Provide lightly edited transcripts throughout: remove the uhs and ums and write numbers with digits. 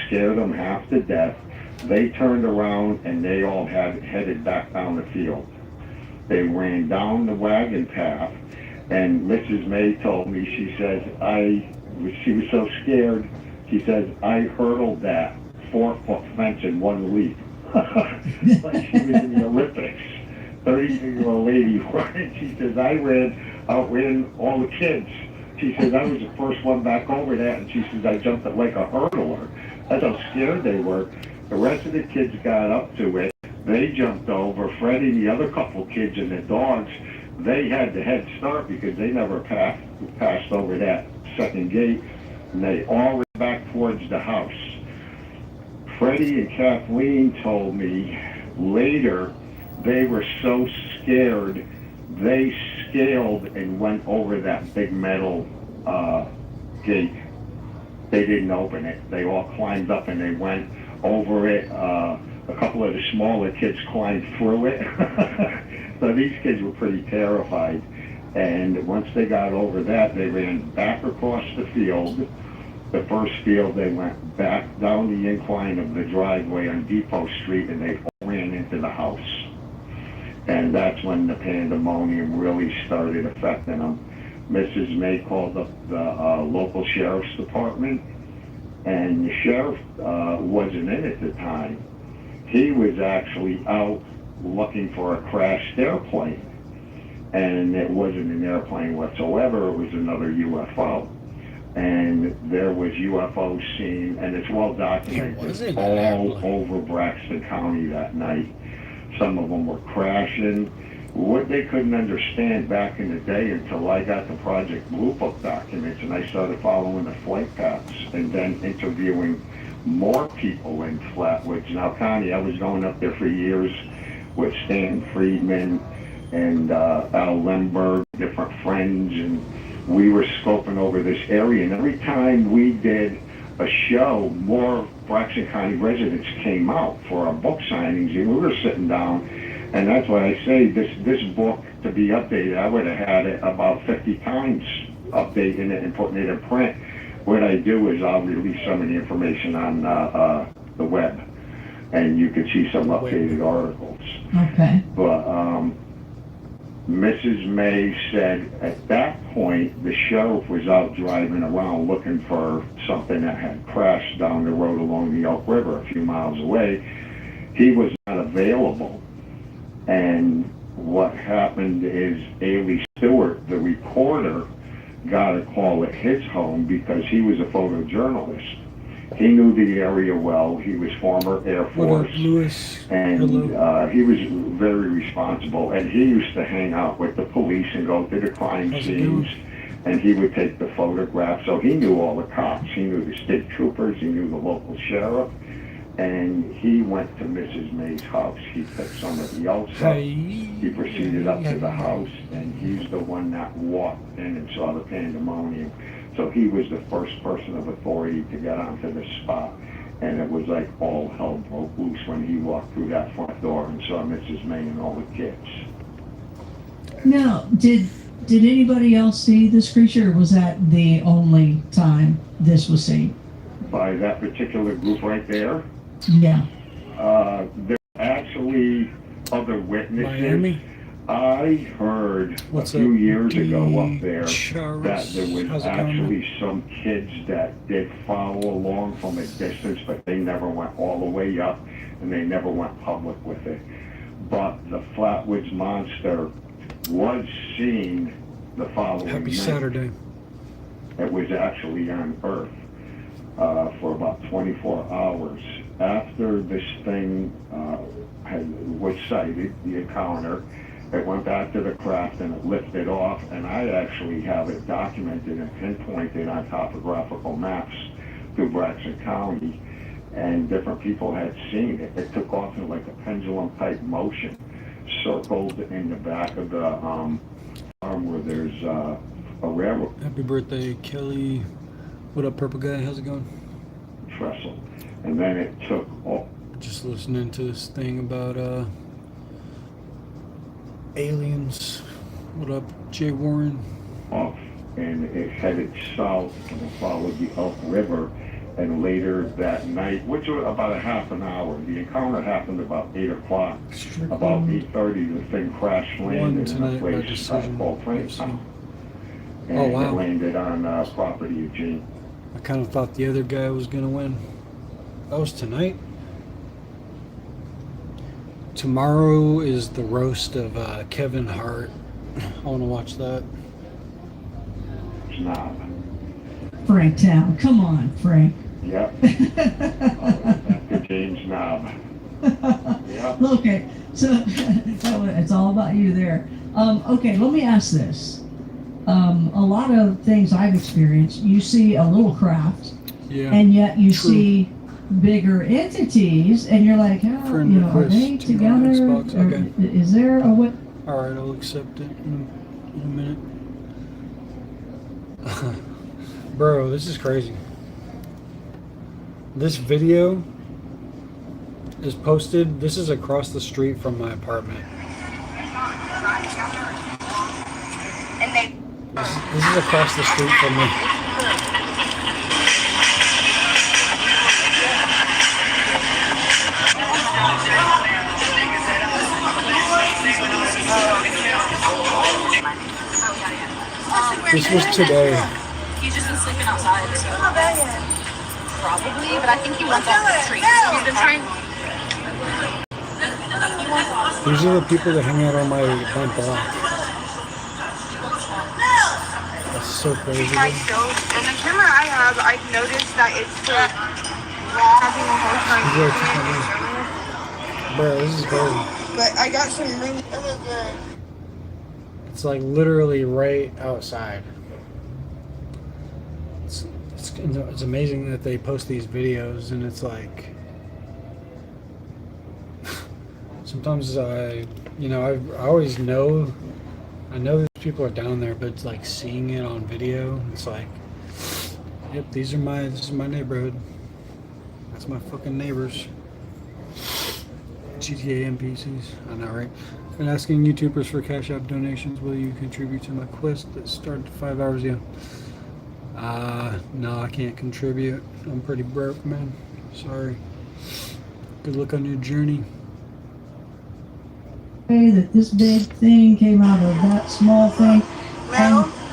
scared them half to death. They turned around and they all headed back down the field. They ran down the wagon path, and Mrs. May told me, she was so scared, she says, I hurdled that 4-foot fence in one leap. Like she was in the Olympics. 32-year-old lady, she says, I outran all the kids. She says, I was the first one back over that, and she says, I jumped it like a hurdler. That's how scared they were. The rest of the kids got up to it. They jumped over. Freddie, the other couple kids, and the dogs, they had the head start because they never passed over that second gate, and they all went back towards the house. Freddie and Kathleen told me later they were so scared they scaled and went over that big metal gate. They didn't open it. They all climbed up and they went over it. A couple of the smaller kids climbed through it. So these kids were pretty terrified. And once they got over that, they ran back across the field. The first field, they went back down the incline of the driveway on Depot Street, and they all ran into the house. And that's when the pandemonium really started affecting them. Mrs. May called up the local sheriff's department, and the sheriff wasn't in at the time. He was actually out looking for a crashed airplane, and it wasn't an airplane whatsoever. It was another UFO. And there was UFOs seen, and it's well documented all over Braxton County that night. Some of them were crashing. What they couldn't understand back in the day until I got the Project Blue Book documents and I started following the flight paths and then interviewing more people in Flatwoods. Now, Connie, I was going up there for years with Stan Friedman and Al Lemberg, different friends, and we were scoping over this area. And every time we did a show, more Braxton County residents came out for our book signings, and we were sitting down, and that's why I say this book to be updated, I would have had it about 50 times updating it and putting it in print. What I do is I'll release some of the information on the web, and you can see some updated articles. Okay. But Mrs. May said at that point the sheriff was out driving around looking for something that had crashed down the road along the Elk River a few miles away. He was not available. And what happened is Ailey Stewart, the reporter, got a call at his home because he was a photojournalist. He knew the area well. He was former Air Force, and he was very responsible. And he used to hang out with the police and go to the crime scenes, and he would take the photographs. So he knew all the cops. He knew the state troopers. He knew the local sheriff. And he went to Mrs. May's house. He took somebody else up. He proceeded up to the house, and he's the one that walked in and saw the pandemonium. So he was the first person of authority to get onto the spot. And it was like all hell broke loose when he walked through that front door and saw Mrs. May and all the kids. Now, did anybody else see this creature, or was that the only time this was seen? By that particular group right there? Yeah. There are actually other witnesses. Miami? I heard a few years ago up there that there was actually some kids that did follow along from a distance, but they never went all the way up, and they never went public with it. But the Flatwoods Monster was seen the following night. Happy Saturday. It was actually on Earth for about 24 hours. After this thing was sighted, the encounter, it went back to the craft and it lifted off, and I actually have it documented and pinpointed on topographical maps through Braxton County, and different people had seen it. It took off in like a pendulum type motion, circled in the back of the farm where there's a railroad. Happy birthday, Kelly. What up, purple guy? How's it going? Trestle. And then it took off. Just listening to this thing about aliens. What up, Jay Warren? Off, and it headed south and it followed the Elk River, And later that night, which was about a half an hour, the encounter happened about 8 o'clock. About 8:30, the thing crash landed in a place called Franktown. And Oh, wow. it landed on property of Gene. I kind of thought the other guy was gonna win. That was tonight. Tomorrow is the roast of Kevin Hart. I want to watch that. Snob. Franktown. Come on, Frank. Yep. Dr. James Knob. Yep. Okay, so it's all about you there. Okay, let me ask this. A lot of things I've experienced, you see a little craft, Yeah. and yet you True. see bigger entities, and you're like, oh, Friend you know, are request they to together? Xbox, Or okay. is there a what? All right, I'll accept it in a minute. Bro, this is crazy. This video is posted. This is across the street from my apartment. This is across the street from me. This was today. He's just been sleeping outside. So. Probably, but I think he wants off the street. So he's been trying. These are the people that hang out on my block. That's so crazy. And the camera I have, I've noticed that it's for having a hard time. Bro, this is crazy. But I got some really good. It's like literally right outside. It's amazing that they post these videos, and it's like sometimes I always know, I know these people are down there, but it's like seeing it on video, it's like, yep, this is my neighborhood. That's my fucking neighbors. GTA NPCs. I know, right? Been asking YouTubers for Cash App donations. Will you contribute to my quest that started 5 hours ago? No, I can't contribute. I'm pretty broke, man. Sorry. Good luck on your journey. That this big thing came out of that small thing.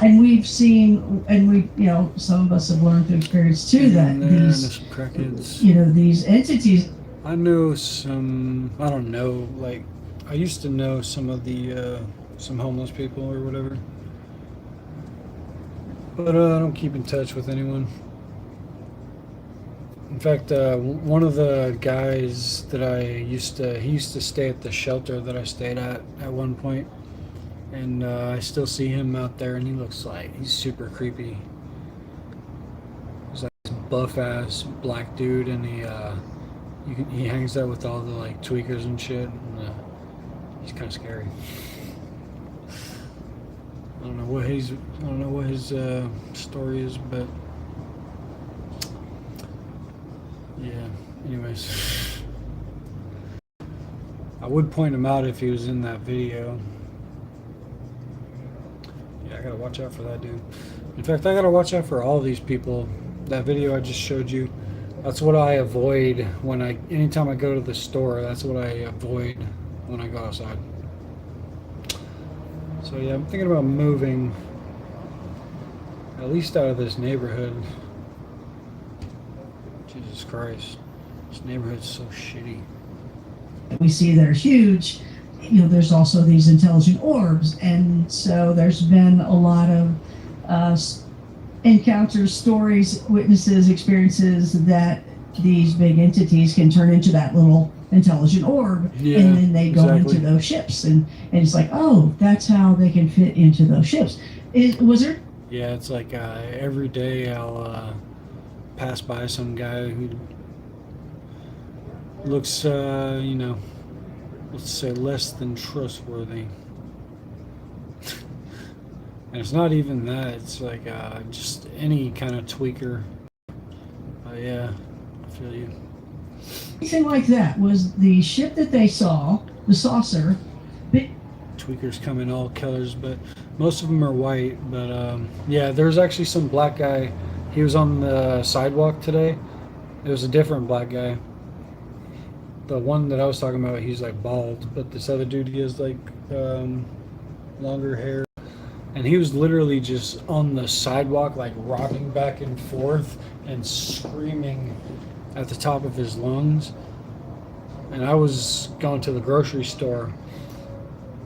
And we've seen, and we, you know, some of us have learned through experience too, that these, some crackheads. you know, these entities. I know some, I don't know, like, I used to know some of the, some homeless people or whatever. But I don't keep in touch with anyone. In fact, one of the guys that he used to stay at the shelter that I stayed at one point. And I still see him out there, and he looks like he's super creepy. He's like this buff ass black dude, and he hangs out with all the like tweakers and shit. And, he's kind of scary. I don't know what his story is, but yeah. Anyways, I would point him out if he was in that video. Yeah, I gotta watch out for that dude. In fact, I gotta watch out for all these people. That video I just showed you, that's what I avoid anytime I go to the store. That's what I avoid when I go outside. So yeah, I'm thinking about moving at least out of this neighborhood. Jesus Christ, this neighborhood's so shitty. We see that are huge. You know, there's also these intelligent orbs, and so there's been a lot of encounters, stories, witnesses, experiences that these big entities can turn into that little intelligent orb, Yeah, and then they go exactly. into those ships, and it's like, oh, that's how they can fit into those ships. Was there? Yeah, it's like every day I'll pass by some guy who looks, you know, let's say less than trustworthy. And it's not even that, it's like just any kind of tweaker. Yeah, I feel you. Anything like that? Was the ship that they saw, the saucer, Tweakers come in all colors, but most of them are white. But yeah, there's actually some black guy. He was on the sidewalk today, It was a different black guy. The one that I was talking about, he's like bald, but this other dude, he has like longer hair. And he was literally just on the sidewalk, like rocking back and forth and screaming at the top of his lungs. And I was going to the grocery store,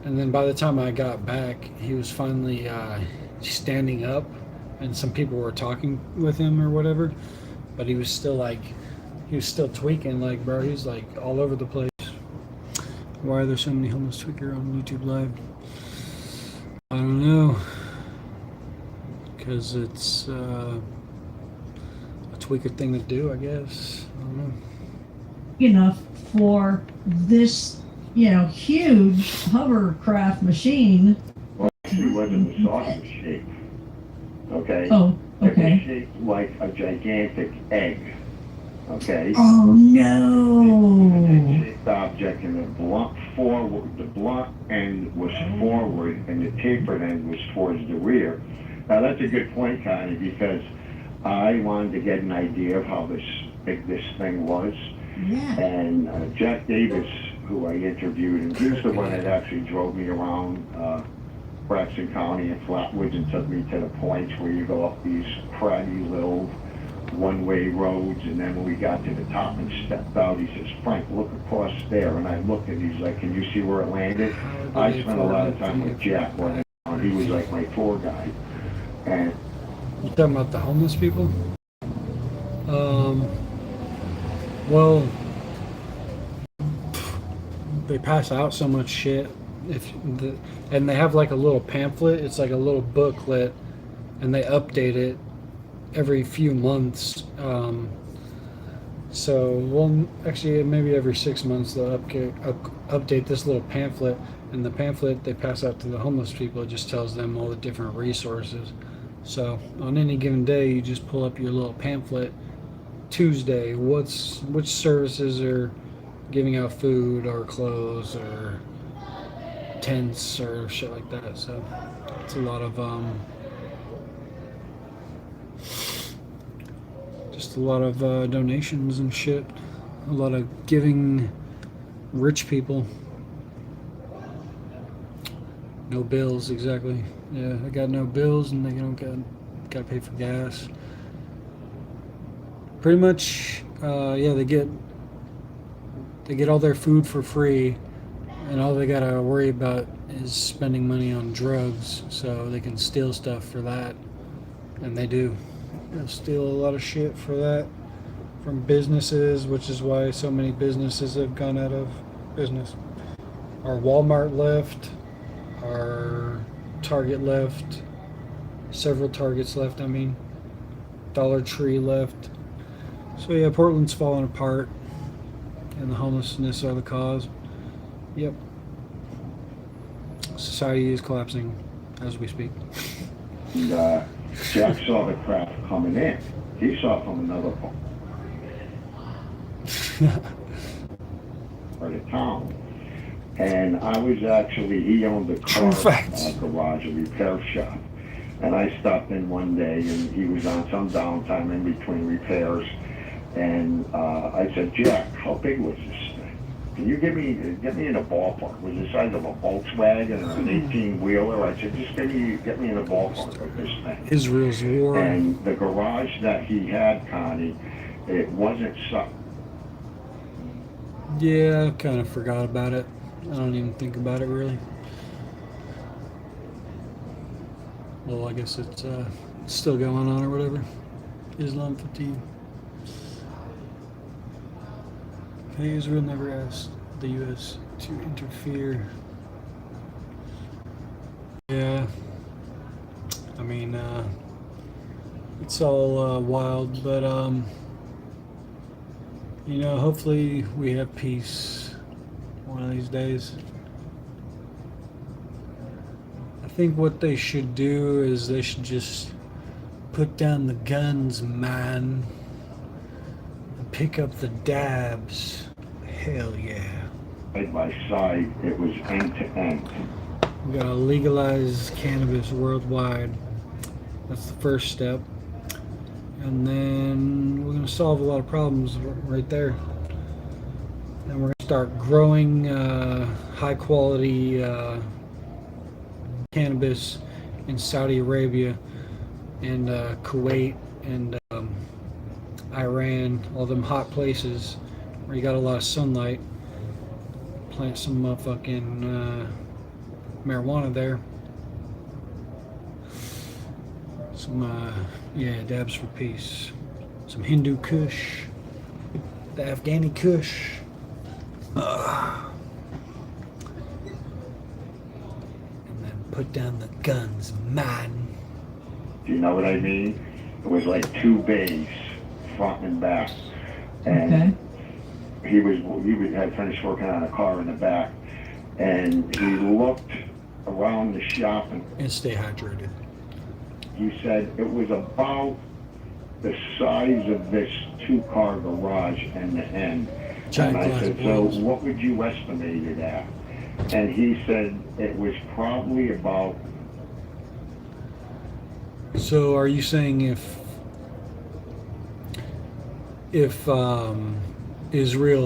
and then by the time I got back, he was finally standing up, and some people were talking with him or whatever. But he was still tweaking, like, bro. He's like all over the place. Why are there so many homeless tweaker on YouTube Live? I don't know. Because it's a tweaker thing to do, I guess. I don't know. Enough for this, huge hovercraft machine. Well, actually, it wasn't a sausage shape. Okay. Oh, It was okay. shaped like a gigantic egg. Okay. Oh no! Shaped object, and the blunt end was forward, and the tapered end was towards the rear. Now that's a good point, Connie, because I wanted to get an idea of how big this thing was. Yeah. And Jack Davis, who I interviewed, and he's the one that actually drove me around Braxton County and Flatwoods and took me to the points where you go up these cruddy little one-way roads, and then when we got to the top and stepped out, he says, "Frank, look across there." And I looked, and he's like, "Can you see where it landed?" I spent a lot of time with Jack when he was like my tour guide. And You talking about the homeless people? Well, they pass out so much shit. And they have like a little pamphlet. It's like a little booklet, and they update it every few months. Actually, maybe every 6 months they'll update this little pamphlet. And the pamphlet they pass out to the homeless people, it just tells them all the different resources. So on any given day, you just pull up your little pamphlet. Tuesday, which services are giving out food or clothes or tents or shit like that. So it's a lot of just a lot of donations and shit. A lot of giving rich people. No bills, exactly. Yeah, they got no bills and they don't got to pay for gas. Pretty much, yeah, they get all their food for free, and all they gotta worry about is spending money on drugs, so they can steal stuff for that, and they do. They'll steal a lot of shit for that from businesses, which is why so many businesses have gone out of business. Our Walmart left, our Target left, several Targets left, I mean. Dollar Tree left. So yeah, Portland's falling apart, and the homelessness are the cause. Yep. Society is collapsing as we speak. And Jack saw the craft coming in. He saw it from another part of town. And I was actually, he owned a car garage, a repair shop. And I stopped in one day, and he was on some downtime in between repairs. And I said, "Jack, how big was this thing? Can you get me in a ballpark? It was the size of a Volkswagen or an 18-wheeler. I said, just get me in a ballpark of this thing." Israel's war. And the garage that he had, Connie, it wasn't Yeah, I kind of forgot about it. I don't even think about it really. Well, I guess it's still going on or whatever. Islam fatigue. Israel never asked the U.S. to interfere. Yeah, I mean, it's all wild, but hopefully we have peace one of these days. I think what they should do is they should just put down the guns, man, and pick up the dabs. Hell yeah. side by side. It was end to end. We gotta legalize cannabis worldwide. That's the first step. and then we're going to solve a lot of problems right there. And we're going to start growing high quality cannabis in Saudi Arabia and Kuwait and Iran, all them hot places where you got a lot of sunlight. Plant some motherfucking marijuana there. Some, dabs for peace. Some Hindu Kush. The Afghani Kush. And then put down the guns, man. Do you know what I mean? It was like 2 bays, front and back. And he had finished working on a car in the back. And he looked around the shop and stay hydrated. He said it was about the size of this 2-car garage and the end. Giant and I said, so walls. what would you estimate it at? And he said it was probably about. So are you saying if Israel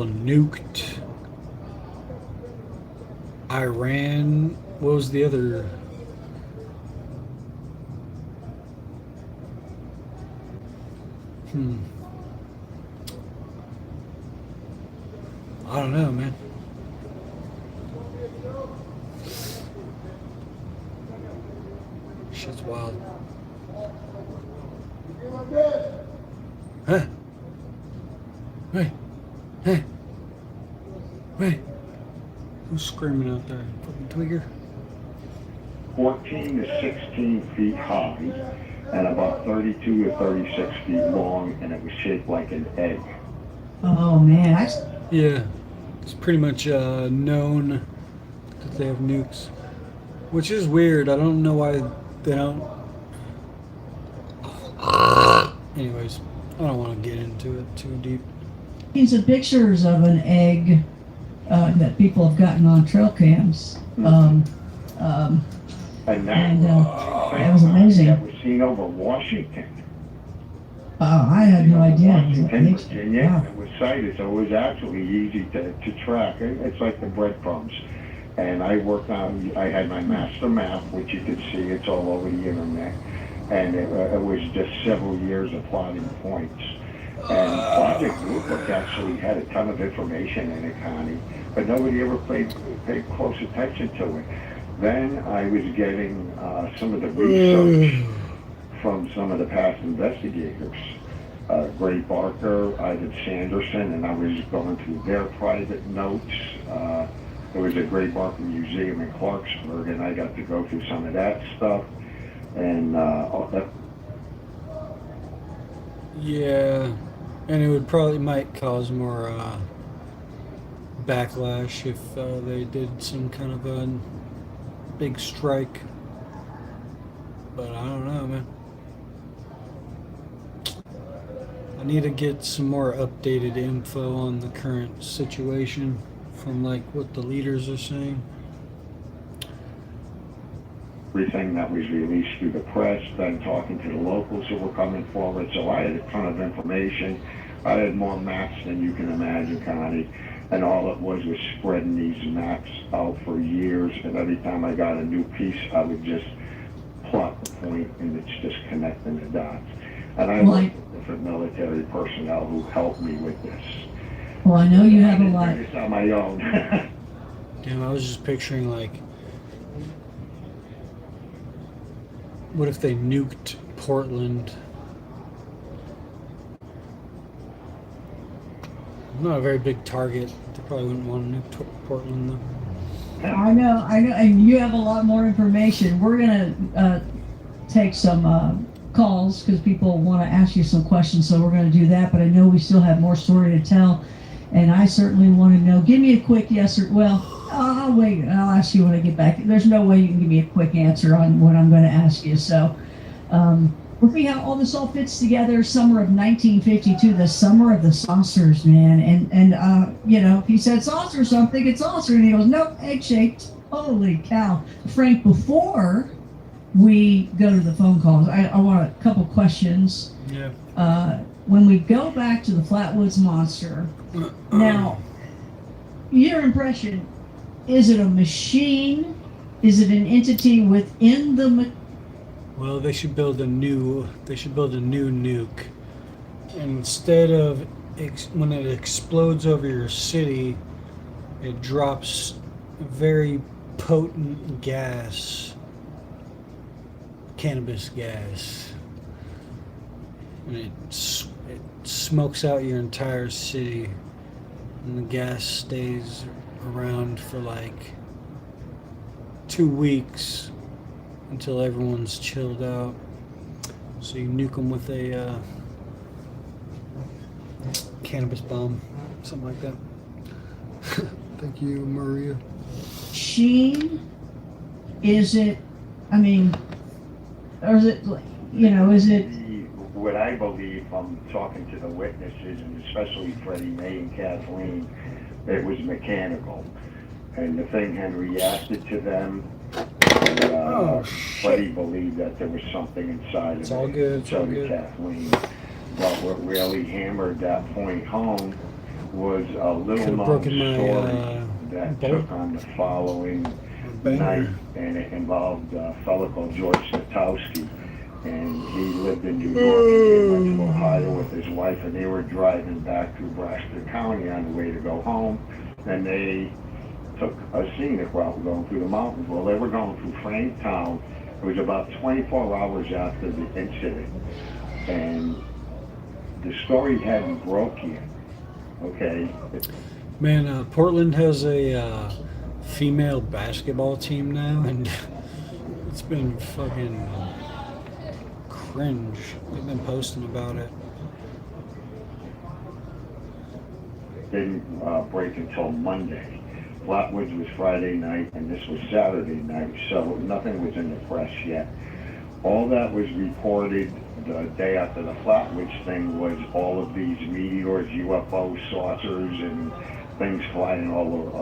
nuked Iran, what was the other? I don't know, man. Shit's wild. Huh? Hey. Hey. Hey. Who's screaming out there? Fucking Twigger? 14 to 16 feet high and about 32 to 36 feet long, and it was shaped like an egg. Oh man, Yeah, it's pretty much known that they have nukes, which is weird. I don't know why they don't. Anyways, I don't want to get into it too deep. seen some pictures of an egg that people have gotten on trail cams. And that was amazing. That was seen over Washington. I had no idea. Washington, Virginia, Wow. it was sighted, so it was actually easy to track. It's like the breadcrumbs. And I had my master map, which you could see, it's all over the internet. And it was just several years of plotting points. And Project Blue Book actually had a ton of information in it, Connie, but nobody ever paid close attention to it. Then I was getting some of the research from some of the past investigators, Gray Barker, Ivan Sanderson, and I was going through their private notes. There was a Gray Barker Museum in Clarksburg, and I got to go through some of that stuff. And Yeah, and it would probably might cause more backlash if they did some kind of a big strike. But I don't know, man. I need to get some more updated info on the current situation from like what the leaders are saying. everything that was released through the press, then talking to the locals who were coming forward. So I had a ton of information. I had more maps than you can imagine, Connie. And all it was spreading these maps out for years. And every time I got a new piece, I would just plot the point, and it's just connecting the dots. And I worked with different military personnel who helped me with this. Well, I know you have a lot. I did this on my own. Damn, I was just picturing like, what if they nuked Portland? Not a very big target. They probably wouldn't want to nuke Portland though. I know, and you have a lot more information. We're gonna take some calls because people want to ask you some questions, so we're gonna do that. But I know we still have more story to tell, and I certainly want to know. Give me a quick yes or well. I'll wait. I'll ask you when I get back. There's no way you can give me a quick answer on what I'm going to ask you. So, we'll see how all this all fits together. Summer of 1952, the summer of the saucers, man. And you know, he said saucer, so I'm thinking saucer, and he goes, nope, egg shaped. Holy cow, Frank! Before we go to the phone calls, I want a couple questions. Yeah. When we go back to the Flatwoods Monster, now, your impression, is it a machine? Is it an entity within the Well, they should build a new. They should build a new nuke. And instead of when it explodes over your city, it drops very potent gas, cannabis gas, and it smokes out your entire city, and the gas stays around for like 2 weeks until everyone's chilled out. So you nuke them with a cannabis bomb, something like that. Thank you, Maria. machine? Is it, I mean, or is it, is it, What I believe from talking to the witnesses, and especially Freddie Mae and Kathleen, it was mechanical. And the thing had reacted to them. And, Freddie believed that there was something inside It's of all it. good, it's So all did good. Kathleen. But what really hammered that point home was a little Could've known broken my, story that bolt. took on the following Banger. night, and it involved a fellow called George Satowski. And he lived in New York, and he went to Ohio with his wife, and they were driving back through Braxton County on the way to go home, and they took a scenic route going through the mountains. Well, they were going through Franktown. It was about 24 hours after the incident, and the story hadn't broke yet, okay? Man, Portland has a female basketball team now, and it's been fucking cringe. They've been posting about it. Didn't break until Monday. Flatwoods was Friday night, and this was Saturday night, so nothing was in the press yet. All that was reported the day after the Flatwoods thing was all of these meteors, UFO saucers, and things flying all over,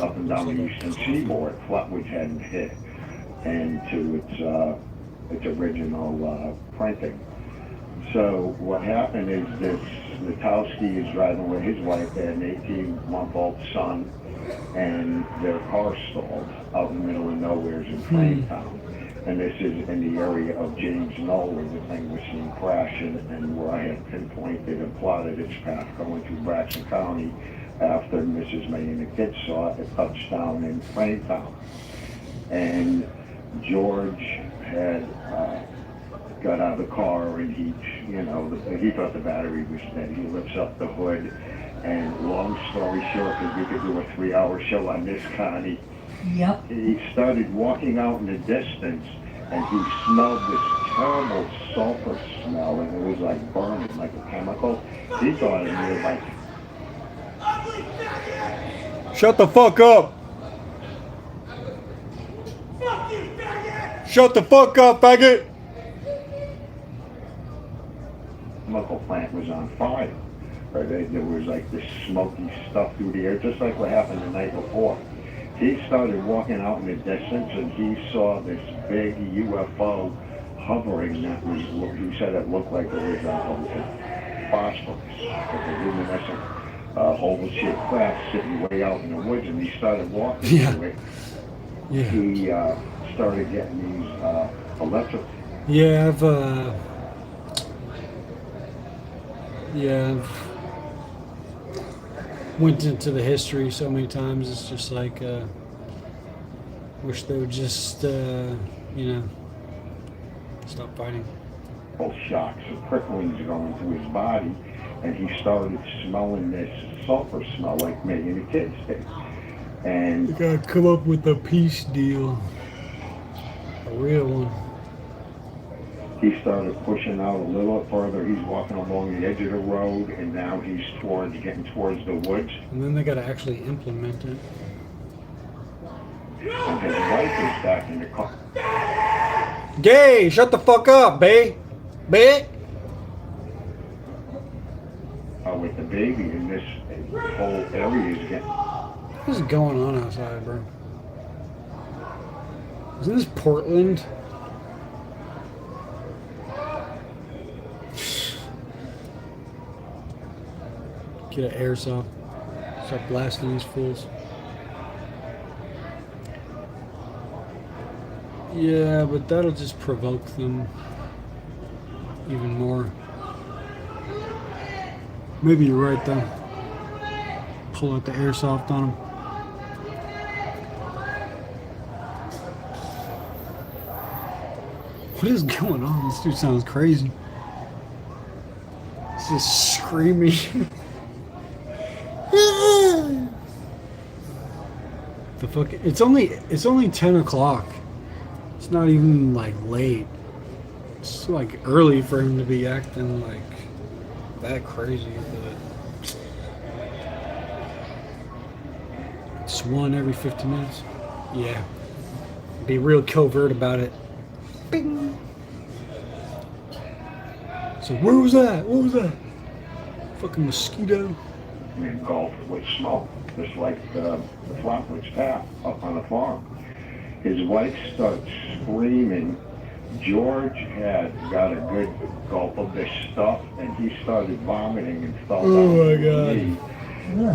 up and down the eastern seaboard. Flatwoods hadn't hit, and to its original printing. So what happened is this Natowski is driving with his wife. They had an 18-month-old son, and their car stalled out in the middle of nowhere in Franktown. And this is in the area of James Knoll, where the thing was seen crashing, and where I had pinpointed and plotted its path going through Braxton County after Mrs. May and the kids saw it touch down in Franktown. And George had got out of the car, and he thought the battery was dead. He lifts up the hood, and long story short, because we could do a 3-hour show on this, Connie, yep, he started walking out in the distance, and he smelled this terrible sulfur smell, and it was like burning, like a chemical. He thought it was like... Shut the fuck up! Shut the fuck up, faggot! chemical plant was on fire. Or there was like this smoky stuff through the air, just like what happened the night before. He started walking out in the distance, and he saw this big UFO hovering that was, he said it looked like it was phosphorus, like a luminescent oval-shaped craft sitting way out in the woods, and he started walking to it. Yeah. He started getting these electric... Yeah, I've went into the history so many times. It's just like, wish they would just, stop fighting. shocks and pricklings going through his body, and he started smelling this sulfur smell like me and the kids did. And You gotta come up with a peace deal. A real one. he started pushing out a little further. He's walking along the edge of the road, and now he's getting towards the woods. And then they gotta actually implement it. And his wife is back in the car. Gay, shut the fuck up, bae. Bae. With the baby, and this whole area is getting... What is going on outside, bro? Isn't this Portland? Get an airsoft. Start blasting these fools. Yeah, but that'll just provoke them even more. Maybe you're right though. Pull out the airsoft on them. What is going on? This dude sounds crazy. He's just screaming. The fuck? It's only 10 o'clock. It's not even like late. It's like early for him to be acting like that crazy, but it's one every 50 minutes. Yeah. Be real covert about it. Bing. So where was that? What was that? Fucking mosquito. Engulfed with smoke, just like the Flatwoods Path up on the farm. His wife starts screaming. George had got a good gulp of this stuff, and he started vomiting and fell down. Oh my to his God. knee.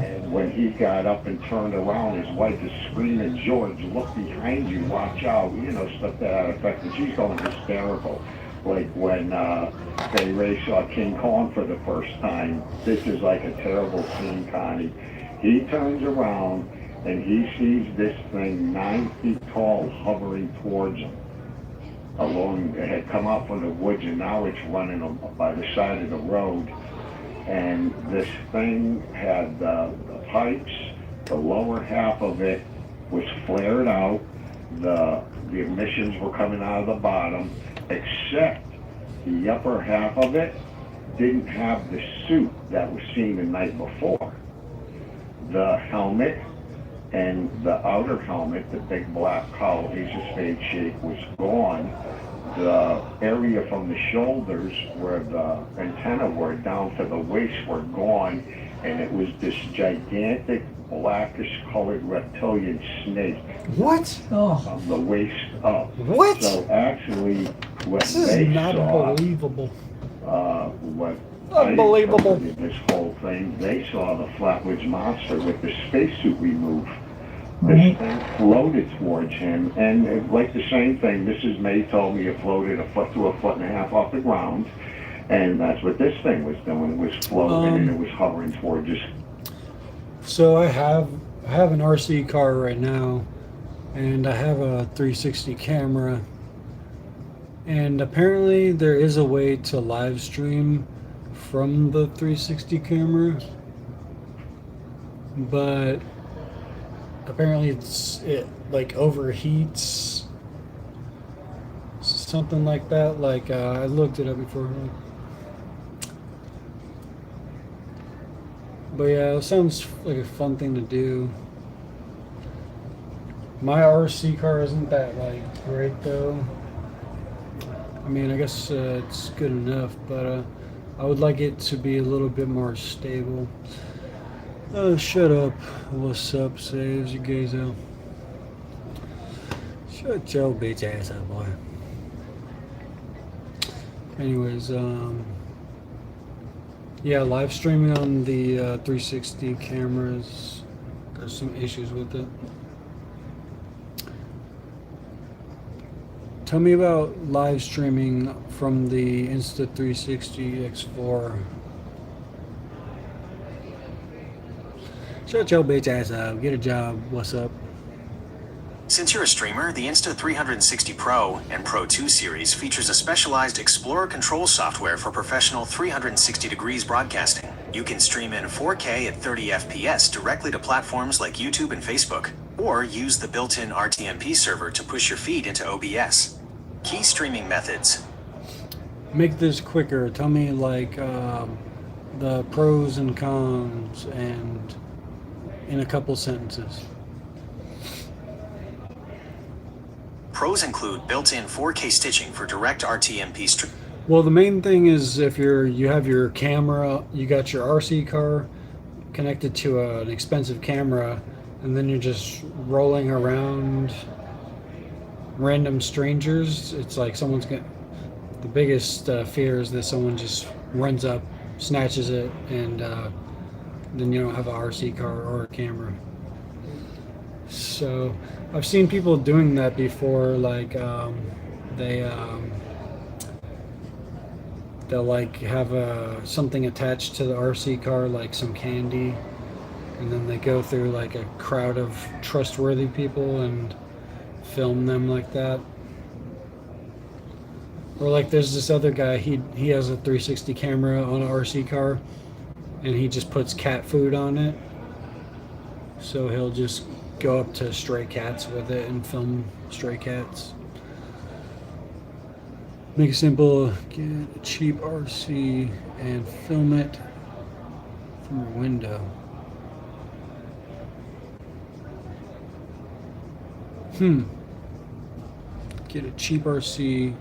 And when he got up and turned around, his wife is screaming, "George, look behind you, watch out," stuff to that effect. And she's going hysterical. Like when Bay Ray saw King Kong for the first time. This is like a terrible scene, Connie. He turns around and he sees this thing 9 feet tall hovering towards him. It had come up from the woods and now it's running by the side of the road. And this thing had the pipes, the lower half of it was flared out, the emissions were coming out of the bottom, except the upper half of it didn't have the suit that was seen the night before. The helmet and the outer helmet, the big black cowl, ace of spade shape, was gone. The area from the shoulders where the antenna were down to the waist were gone, and it was this gigantic blackish colored reptilian snake. What? Oh, From the waist up. What? So actually, what This they is not saw, believable. what Unbelievable. I interpreted this whole thing, they saw the Flatwoods Monster with the spacesuit removed. This thing floated towards him, and like the same thing, Mrs. May told me it floated a foot to a foot and a half off the ground, and that's what this thing was doing. It was floating and it was hovering towards us. So I have an RC car right now, and I have a 360 camera, and apparently there is a way to live stream from the 360 camera, but apparently it like overheats, something like that. Like I looked it up before. But yeah, it sounds like a fun thing to do. My RC car isn't that like great though. I mean, I guess it's good enough, but I would like it to be a little bit more stable. Oh, shut up. What's up, saves you guys out. Shut your bitch ass up, boy. Anyways, yeah, live streaming on the 360 cameras, there's some issues with it. Tell me about live streaming from the Insta360 X4. Shut your bitch ass up. Get a job. What's up? Since you're a streamer, the Insta360 Pro and Pro 2 series features a specialized Explorer control software for professional 360 degrees broadcasting. You can stream in 4K at 30 FPS directly to platforms like YouTube and Facebook, or use the built-in RTMP server to push your feed into OBS. Key streaming methods. Make this quicker. Tell me like the pros and cons, and in a couple sentences. Pros include built-in 4K stitching for direct RTMP stream. Well, the main thing is if you have your camera, you got your RC car connected to an expensive camera, and then you're just rolling around random strangers. It's like someone's gonna. The biggest fear is that someone just runs up, snatches it, and then you don't have a RC car or a camera. So I've seen people doing that before, like they they'll like have something attached to the RC car, like some candy, and then they go through like a crowd of trustworthy people and film them like that. Or like there's this other guy, he has a 360 camera on an RC car, and he just puts cat food on it. So he'll just go up to stray cats with it and film stray cats. Make it simple, get a cheap RC and film it from a window. Get a cheap RC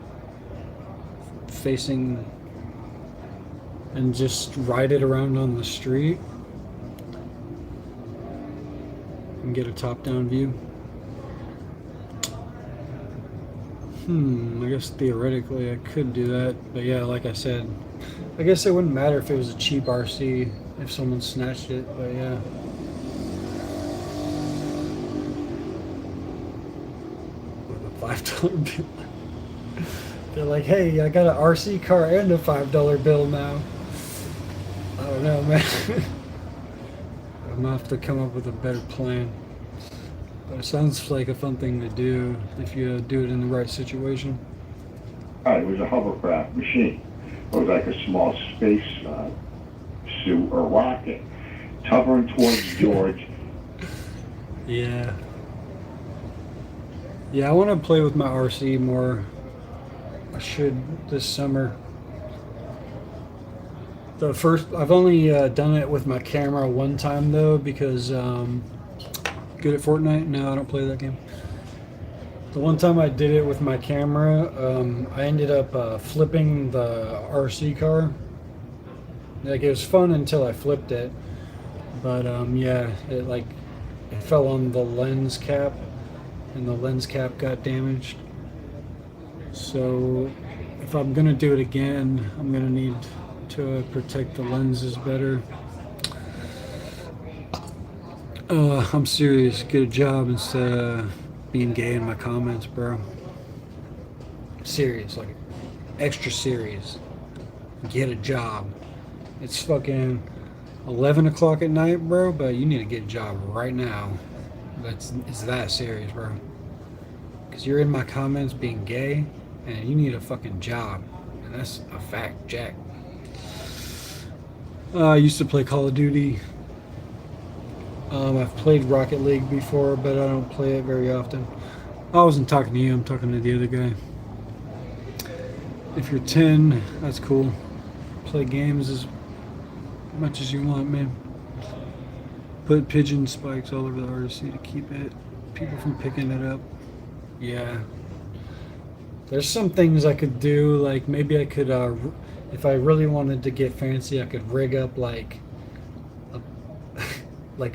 facing and just ride it around on the street and get a top-down view. I guess theoretically I could do that, but yeah, like I said, I guess it wouldn't matter if it was a cheap RC if someone snatched it, but yeah. With a $5 bill. They're like, hey, I got an RC car and a $5 bill now. I don't know, man. I'm gonna have to come up with a better plan. But it sounds like a fun thing to do if you do it in the right situation. It was a hovercraft machine. It was like a small space suit or rocket. It's hovering towards George. Yeah. Yeah, I want to play with my RC more. I should this summer. I've only done it with my camera one time though, because good at Fortnite. No, I don't play that game. The one time I did it with my camera, I ended up flipping the RC car. Like, it was fun until I flipped it, but yeah, it fell on the lens cap, and the lens cap got damaged. So if I'm gonna do it again, I'm gonna need to protect the lenses better. I'm serious. Get a job instead of being gay in my comments, bro. Serious, like extra serious. Get a job. It's fucking 11 o'clock at night, bro, but you need to get a job right now. It's that serious, bro. Because you're in my comments being gay, and you need a fucking job. And that's a fact, Jack. I used to play Call of Duty. I've played Rocket League before, but I don't play it very often. I wasn't talking to you, I'm talking to the other guy. If you're 10, that's cool. Play games as much as you want, man. Put pigeon spikes all over the RC to keep people from picking it up. Yeah. There's some things I could do, like maybe I could, if I really wanted to get fancy, I could rig up like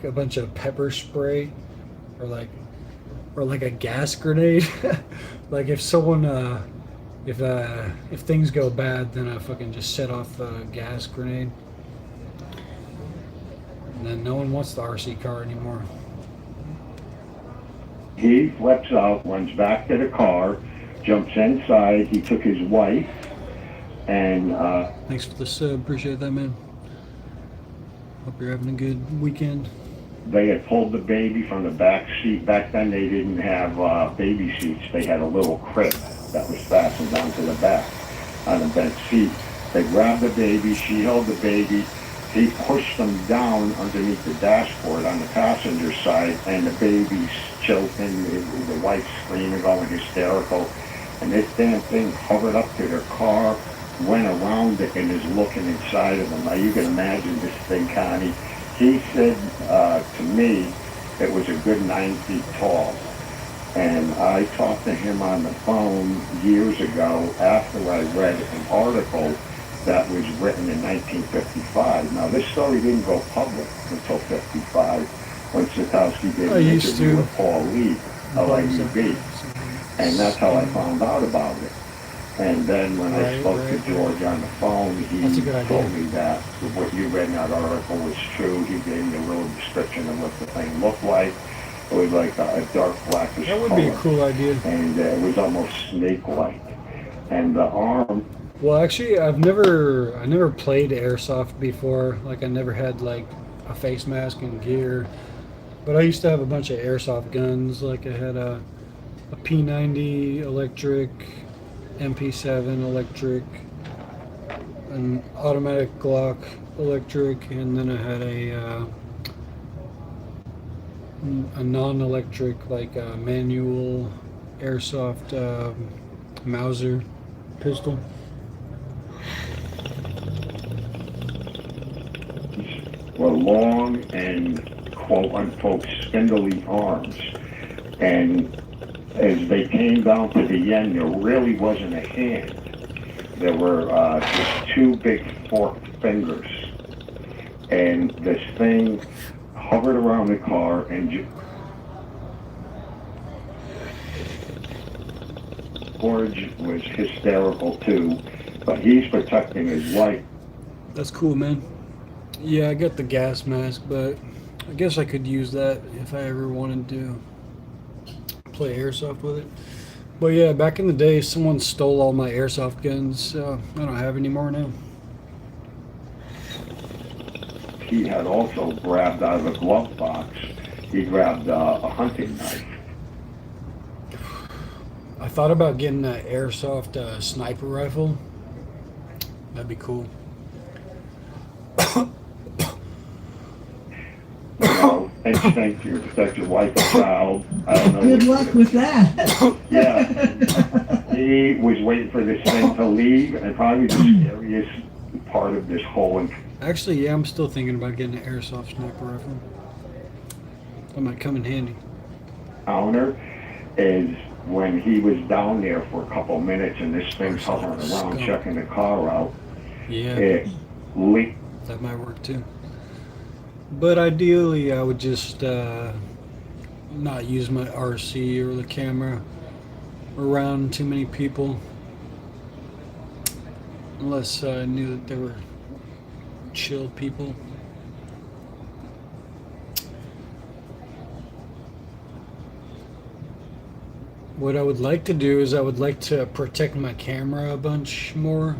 a bunch of pepper spray, or like a gas grenade. Like if someone, if things go bad, then I fucking just set off a gas grenade, and then no one wants the RC car anymore. He flips out, runs back to the car, jumps inside. He took his wife, and Thanks for the sub, appreciate that, man. Hope you're having a good weekend. they had pulled the baby from the back seat. Back then they didn't have baby seats. They had a little crib that was fastened onto the back on the back seat. They grabbed the baby, she held the baby. He pushed them down underneath the dashboard on the passenger side, and the baby's choking, the wife's screaming, going hysterical. And this damn thing hovered up to their car, went around it, and is looking inside of them. Now you can imagine this thing, Connie. He said to me it was a good 9 feet tall. And I talked to him on the phone years ago after I read an article that was written in 1955. Now this story didn't go public until 55 when Sitowski did an interview with Paul Lee of IUB. And that's how I found out about it. And then when I Right, spoke right. to George on the phone, he That's a good told idea. me that what you read in that article was true. He gave me a little description of what the thing looked like. It was like a dark blackish That would color, be a cool idea. and it was almost snake-like. And the arm, Well, actually, I never played airsoft before. Like, I never had like a face mask and gear. But I used to have a bunch of airsoft guns. Like, I had a P90 electric, MP7 electric, an automatic Glock electric, and then I had a non-electric, like a manual airsoft Mauser pistol. were long and quote-unquote spindly arms. And as they came down to the end, there really wasn't a hand. There were just two big forked fingers. And this thing hovered around the car and George was hysterical too, but he's protecting his life. That's cool, man. Yeah, I got the gas mask, but I guess I could use that if I ever wanted to play airsoft with it. But yeah, back in the day, someone stole all my airsoft guns, so I don't have any more now. He had also grabbed out of a glove box, he grabbed a hunting knife. I thought about getting an airsoft sniper rifle. That'd be cool. You know, instinct to protect your wife and child. I don't know. Good luck with that. Yeah. He was waiting for this thing to leave, and probably the scariest part of this whole Actually, yeah, I'm still thinking about getting an airsoft sniper rifle. That might come in handy. encounter is when he was down there for a couple minutes and this thing's hovering around checking the car out. Yeah, It leaked. that might work too. But ideally, I would just not use my RC or the camera around too many people, unless I knew that they were chill people. What I would like to do is I would like to protect my camera a bunch more.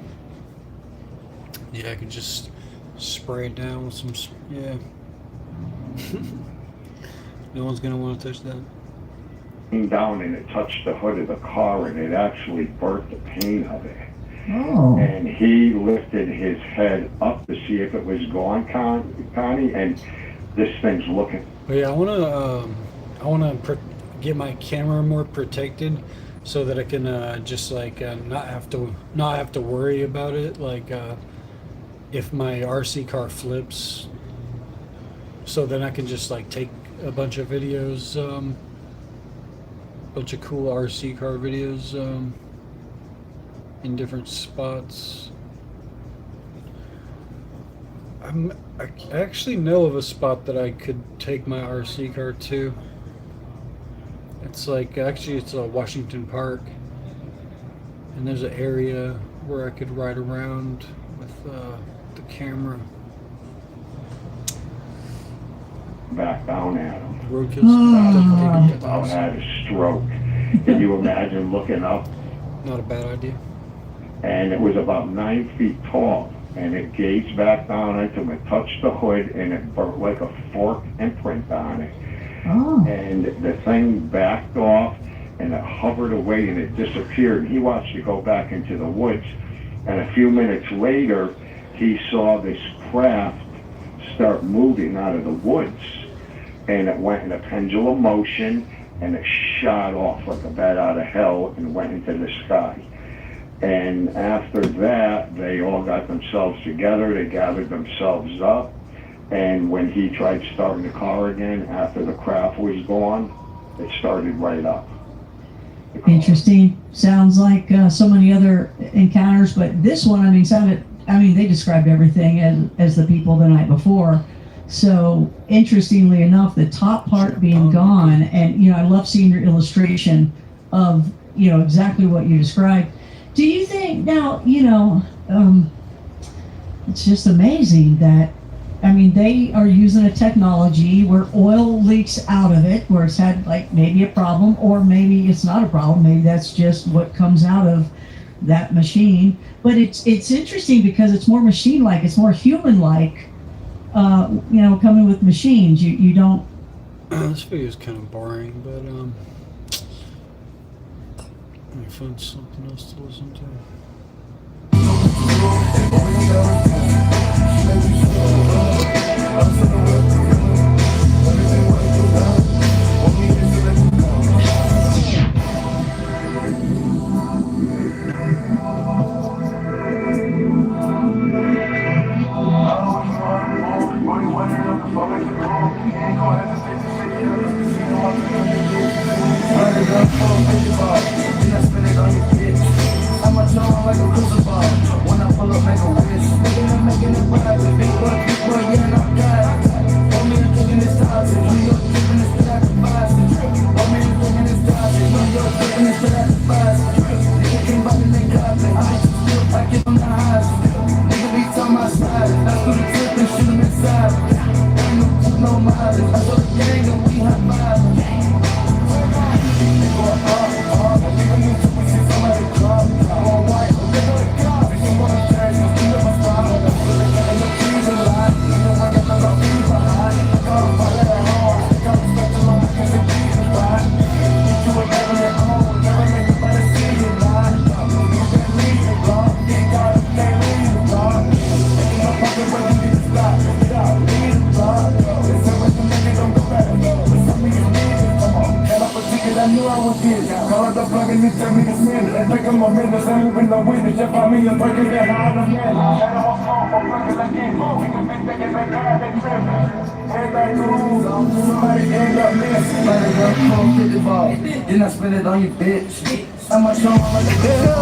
Yeah, I could just spray it down with some, yeah. No one's gonna want to touch that. Came down and it touched the hood of the car and it actually burnt the paint of it. Oh. And he lifted his head up to see if it was gone, Connie, and this thing's looking. But yeah, I wanna get my camera more protected so that I can just like not have to worry about it. Like if my RC car flips, so then I can just like take a bunch of videos, bunch of cool RC car videos in different spots. I actually know of a spot that I could take my RC car to. It's like, actually it's Washington Park, and there's an area where I could ride around with the camera. Back down at him. Roadkill's About had a stroke. Can you imagine looking up? not a bad idea. And it was about 9 feet tall. And it gazed back down into him. It touched the hood and it burnt like a fork imprint on it. Oh. And the thing backed off and it hovered away and it disappeared. He watched it go back into the woods. And a few minutes later, he saw this craft start moving out of the woods. And it went in a pendulum motion and it shot off like a bat out of hell and went into the sky. And after that, they all got themselves together, they gathered themselves up, and when he tried starting the car again after the craft was gone, it started right up. Interesting. Sounds like so many other encounters, but this one, they described everything as the people the night before. So interestingly enough, the top part being gone, and I love seeing your illustration of exactly what you described. Do you think now, it's just amazing that, I mean, they are using a technology where oil leaks out of it, where it's had like maybe a problem, or maybe it's not a problem. Maybe that's just what comes out of that machine. But it's interesting because it's more machine-like, it's more human-like. Coming with machines, you don't. This video is kind of boring, but let me find something else to listen to. Then I spend it on your bitch. I'm a show like a bitch.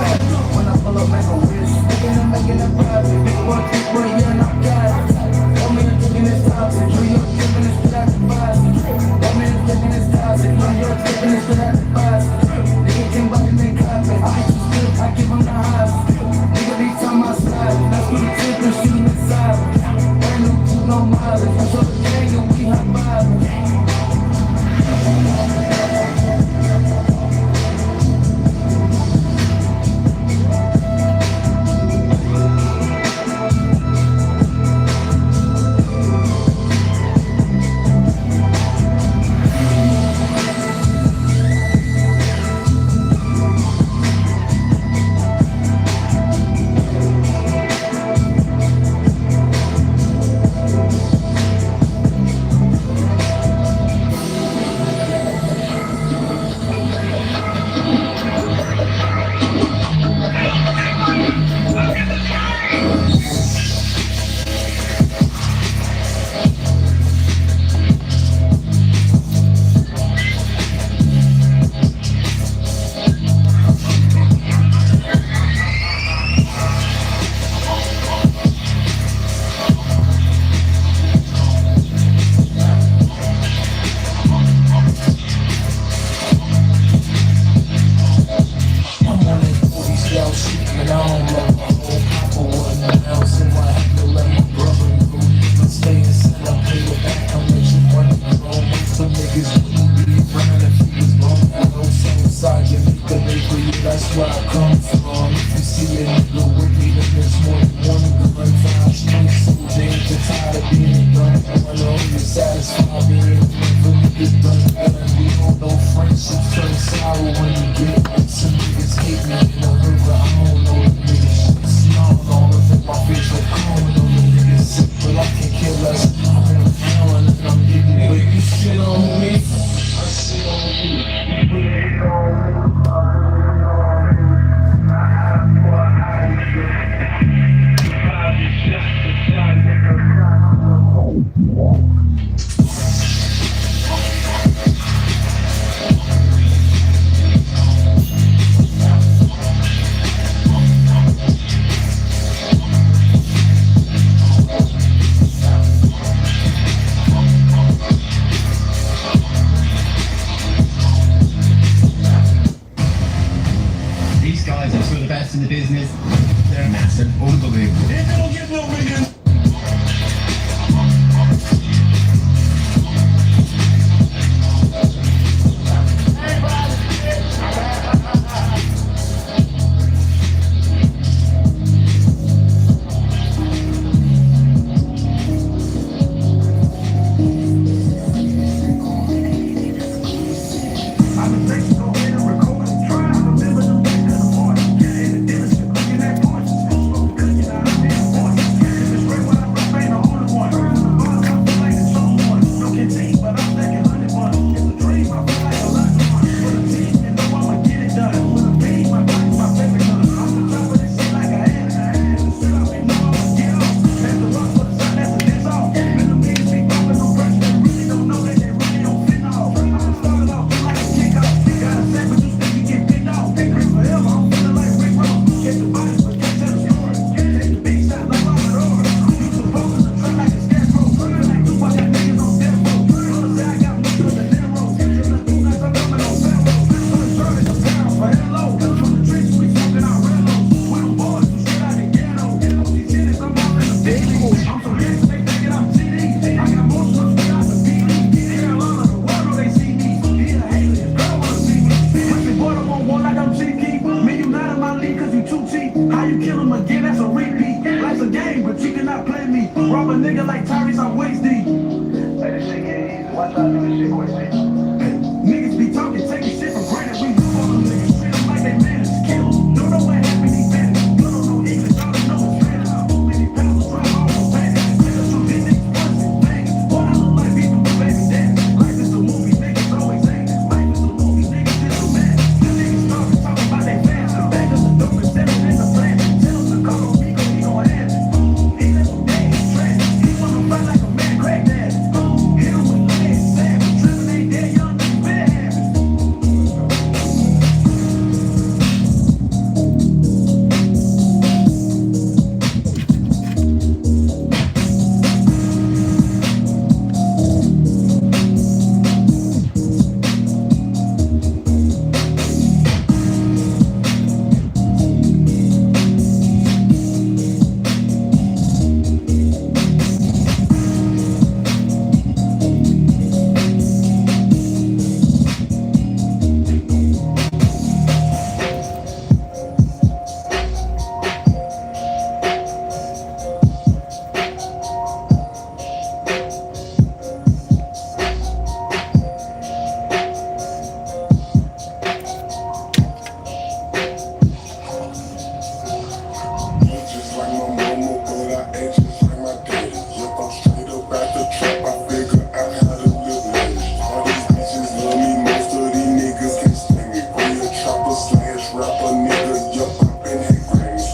When I pull up, make a wish. Making a profit. Big boy, yeah, and I got it. Want me to taking this toxic. New York tripping this shit out the box. Want me to taking this toxic. New York tripping this shit out the box. Nigga came back and they cop it. I give him the highs. Nigga, they tell my side. That's what the tip and shoot him inside. Ain't no food, no mileage. I saw the gang and we high five. Niggas be talking, taking shit for granted. We move on them niggas, treat them like they managed to kill them. Don't know what happened, these bandits. Blood on no English, all they know is Spanish. Too many pounds, try all the bandits. Niggas shoot these niggas pussy, bang. Boy, I look like people with baby daddy. Life is a movie, niggas always acting. Life is a movie, niggas just a man. Them niggas talking about they fans. Back up the dope and set them in the plan. Tell them to call on Rico, he gon' have it. He live a day, trash. He wanna fight like a man, crack that. Hit him with legs, savage. Trapping ain't dead, young niggas bad habits. Just like my mama, but I ain't just like my daddy. Yep, I'm straight up out the trap. I figure out how to live lavish. All these bitches love me, most of these niggas can't stand me. Real chopper slash rapper nigga. Yup, I been had Grammys.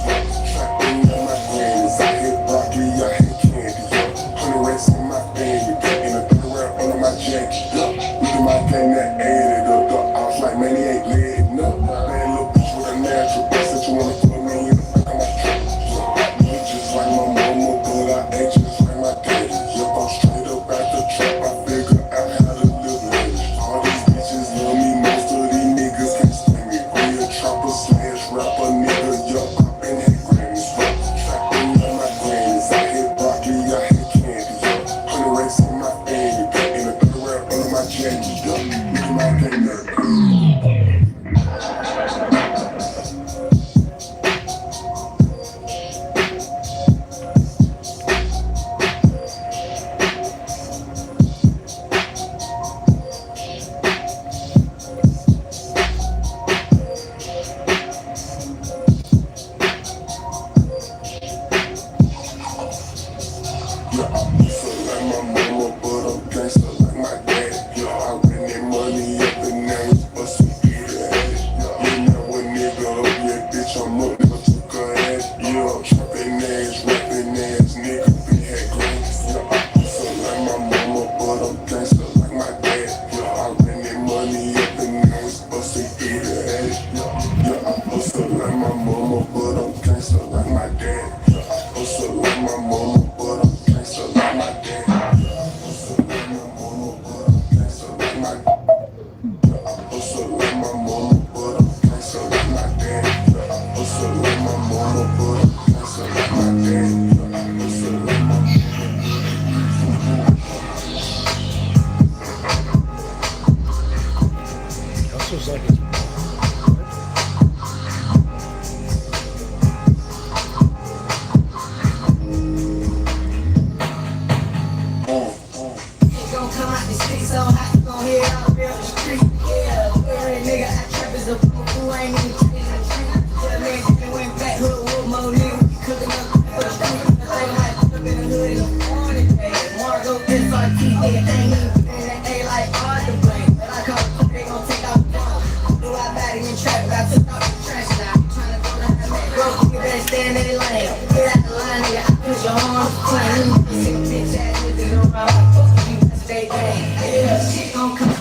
Trapping on my Grammys. I hit broccoli, I hit candy. Yup, 100 racks in my family. In a 30 round under my jacket. Yup, look at my game that added up. I was like, man, he ain't letting up. Bad little bitch with a natural. Said you wanna put me in the back of my truck. Just like my mama, but I ain't just like my daddy. Yup, I'm straight up out the trap. I figure out how to live lavish. All these bitches love me, most of these niggas can't stand me. Real chopper slash rapper nigga. Yup, I been had Grammys. Trapping on my Grammys. I hit broccoli, I hit candy. Yup, 100 racks in my family. In a 30 round under my jacket. Yup, look at my game that. Yeah, I'm so like my mama, but I'm gangsta like my dad. Yeah, I ran that money up and now it's bustin' through the head. You know a nigga up, yeah, bitch, I'm up, never took her ass. Yeah, I'm trappin' ass, rapping ass, nigga, we had grants. Yeah, I'm so like my mama, but I'm gangsta like my dad. Yeah, I ran that money up and now it's bustin' through the head. Yeah, I'm so like my mama, but I'm gangsta like my dad. Yeah, I'm so like my mama, but I'm gangsta like my dad. I'm so like my mama, but I'm gangsta like my I'm so like my mama, but I'm gangsta like my dad. I'm so like my mama, but I'm gangsta like my dad. I'm so like my That's what's like his Gon' come out the street so hot, you gon' hear it out real the street. Yeah, every nigga I trap is a fool who ain't even treating the street. Yeah, man, they went back, hood, wood, more nigga, we cooking up for the street. They might put up in the hood in the morning, day. Margo, SRT, nigga, ain't even playing that A like hard to blame. But I call it, they gon' take out the phone. Do I batting in trap, but I took out the trash now. Tryna go down that man, bro, nigga better stay in that lane. Get out the line, nigga, I put your arms clean. Sick bitch ass niggas around like fuck you. They yeah, shit gon' come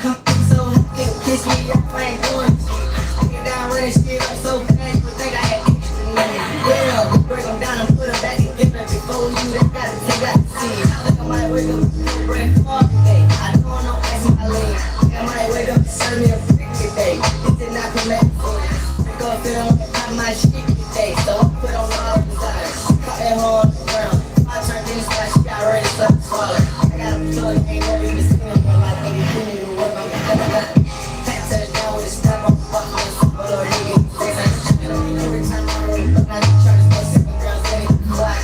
so hot, nigga kiss me, I ain't doing shit. Nigga down running shit up so fast, you think I had extra money. Yeah, we break them down and put them back together before you, they gotta take out the scene. I think I might wake up and break off today. I don't know, ask my lane. I might wake up and serve me a freak today. This did not come back for me. Pick up, fit on my shit today, so I put on all the desires. Caught that hoe on the ground. I turned this like she got ready to swallow. I got a plug, ain't never even seen him, but like, ain't even need to work on me. Pat touchdown with a strap on the fuck on the super little nigga. Every time I roll up, I just try to go 7 girls, let me fly.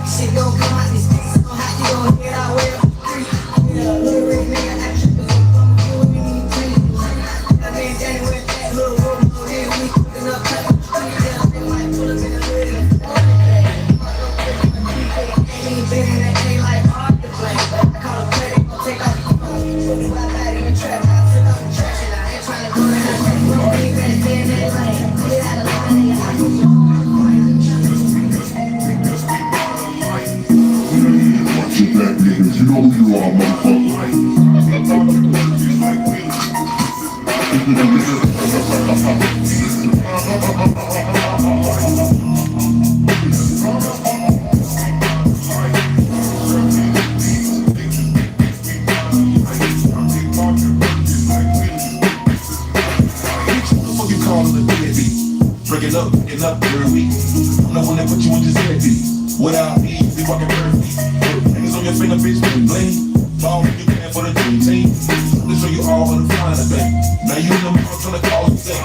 Shit gon' come out this bitch so hot, you gon' hear it out way up the street. Yeah, little red nigga, Breaking up every week. I'm the one that put you in this headbeat. Without me, you be walking perfect. Niggas on your finger, bitch, bling bling. Ball you can for the dream team. To show you all what I'm flying to be. Now you in the mouth trying to call the thing. I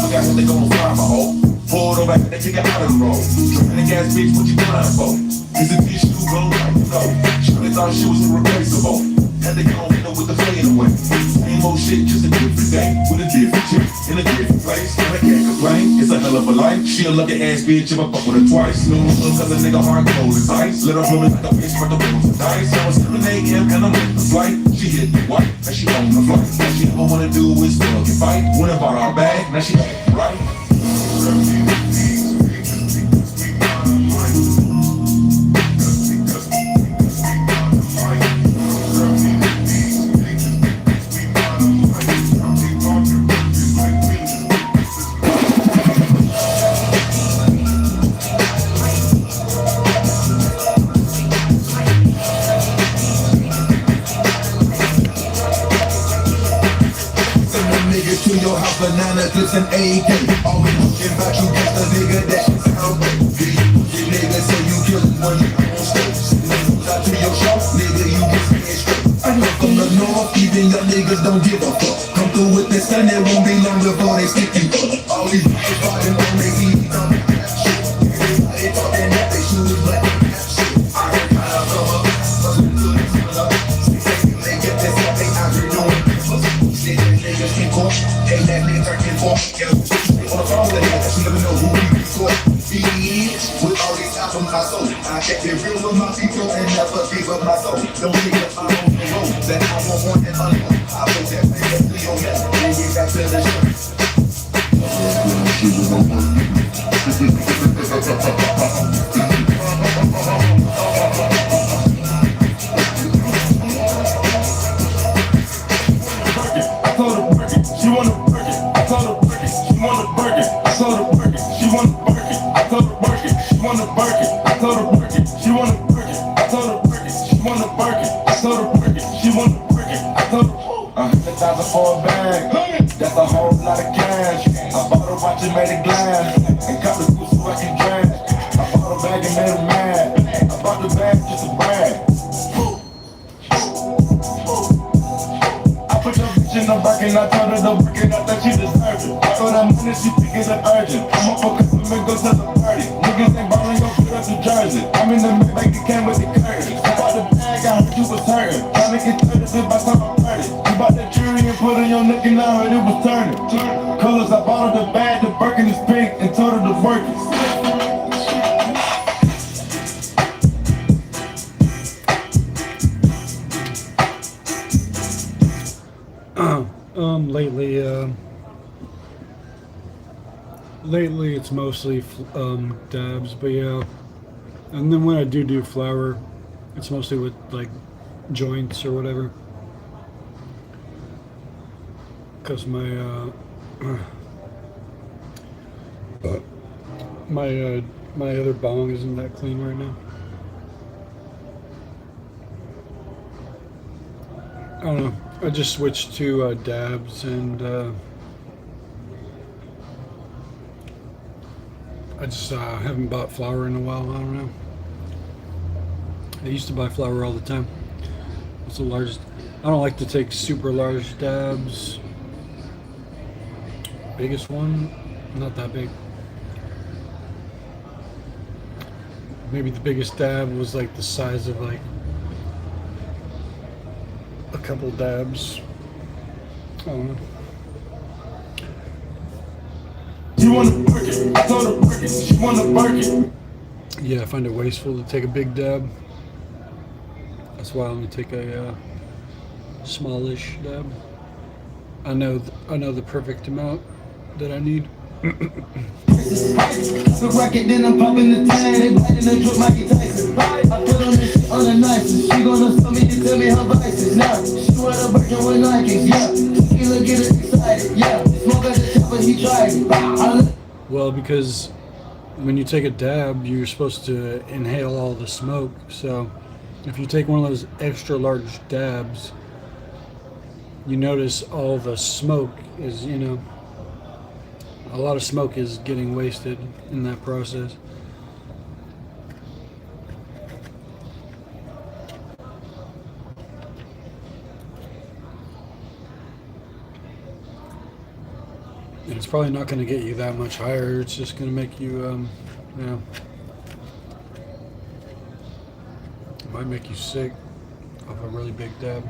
forgot what they gon' find my hoe. Pulled over back, they take it out of the road. Driving the gas, bitch, what you trying for? Is it tissue, blow like you know? Shorty thought she was irreplaceable. Had to go in with the fade away. Same old shit, just a different day. With a different chick, in a different place. And I can't complain, it's a hell of a life. She a lucky ass bitch if I fuck with her twice. Cause a nigga hard cold as ice. Let her roll it like a bitch for the rolls of dice. Now it's 7 a.m. and I'm in the flight. She hit me white, and she on the flight. All she ever wanna do is fuck and fight. Went about our bag, now she acting right. Banana clips and AK. Always talking about you just a nigga that sound baby. You niggas say you killin' when you on stage. Niggas out to your show, nigga, you get scared straight. I know from the north, even your niggas don't give a fuck. Come through with this gun, it won't be long before they stick you up. All these niggas fighting on their feet, on the rap shit. Everybody talking that they shoot, but they rap shit. I heard kind of come up, but we do this one up. They get this up, they out here doing business. Niggas in court, they that nigga turn for. Yeah, on the phone with that, she never know who we record. With all these albums I sold, I kept it real with my people and never gave up my soul. Don't think that I'm on the road, that I won't want it alone. I put that nigga to your head, and get back to the show. I told her work it, she wanna work it. I told her work it, she wanna work it. I told her work it, she wanna work it. I told her work it, she wanna work it. I told her work it, she wanna work it. I told her work it, she wanna work it. I told her work it, she wanna work it. I told her $100,000 for a bag, that's a whole lot of cash. I bought a watch and made it glass, and got the goose so I can drag. I bought a bag and made her mad. I bought the bag just to brag. I put your bitch in the back and I told her to work it out that she deserved it. I told her money, she think it's urgent. I'm up for custom and go to the party. Niggas ain't ballin', go put up the jersey. I'm in the mid-bank, it came with the curtain. I bought the bag, I heard you was hurting. Tryna get 30 by time I'm 30. You bought the jury and put on your neck and I heard it was turning. Colors, I bought her the bag, the Birkin is pink and told her to work it. Lately it's mostly dabs, but yeah. And then when I do flower, it's mostly with like joints or whatever. Cause my my other bong isn't that clean right now. I don't know. I just switched to dabs and I just haven't bought flour in a while. I don't know. I used to buy flour all the time. It's the largest. I don't like to take super large dabs. Biggest one, not that big. Maybe the biggest dab was like the size of like a couple dabs. I don't know. She wanna work it, I told her work it, she wanna work it. Yeah, I find it wasteful to take a big dab. That's why I only take a smallish dab. I know the perfect amount that I need. The racket, then I'm popping the tag. They biting the drip, Mikey Tyson. I put on this shit on the nicest. She gonna tell me to tell me her vices. Now she wear the Birkin with Nikes, yeah. Tequila get her excited, yeah. Well, because when you take a dab, you're supposed to inhale all the smoke. So if you take one of those extra large dabs, you notice all the smoke is, a lot of smoke is getting wasted in that process. And it's probably not going to get you that much higher. It's just going to make you, it might make you sick off a really big dab.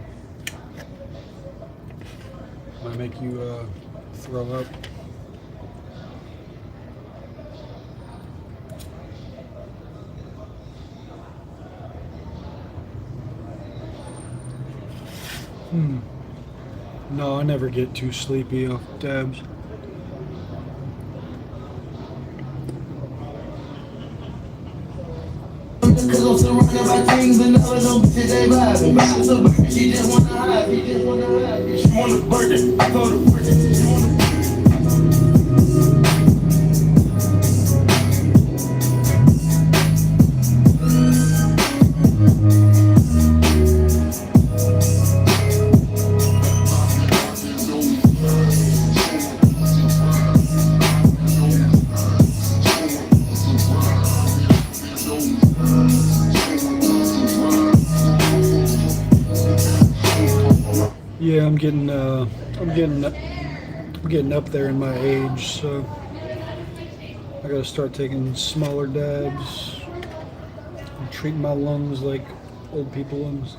Might make you throw up. No, I never get too sleepy off dabs. Cause I'm surrounded by things and never know bitches they vibing. Vibes so bad, she just wanna hide, she wanna burn it, I go to work it, she wanna. Yeah, I'm getting up there in my age, so I gotta start taking smaller dabs and treating my lungs like old people lungs.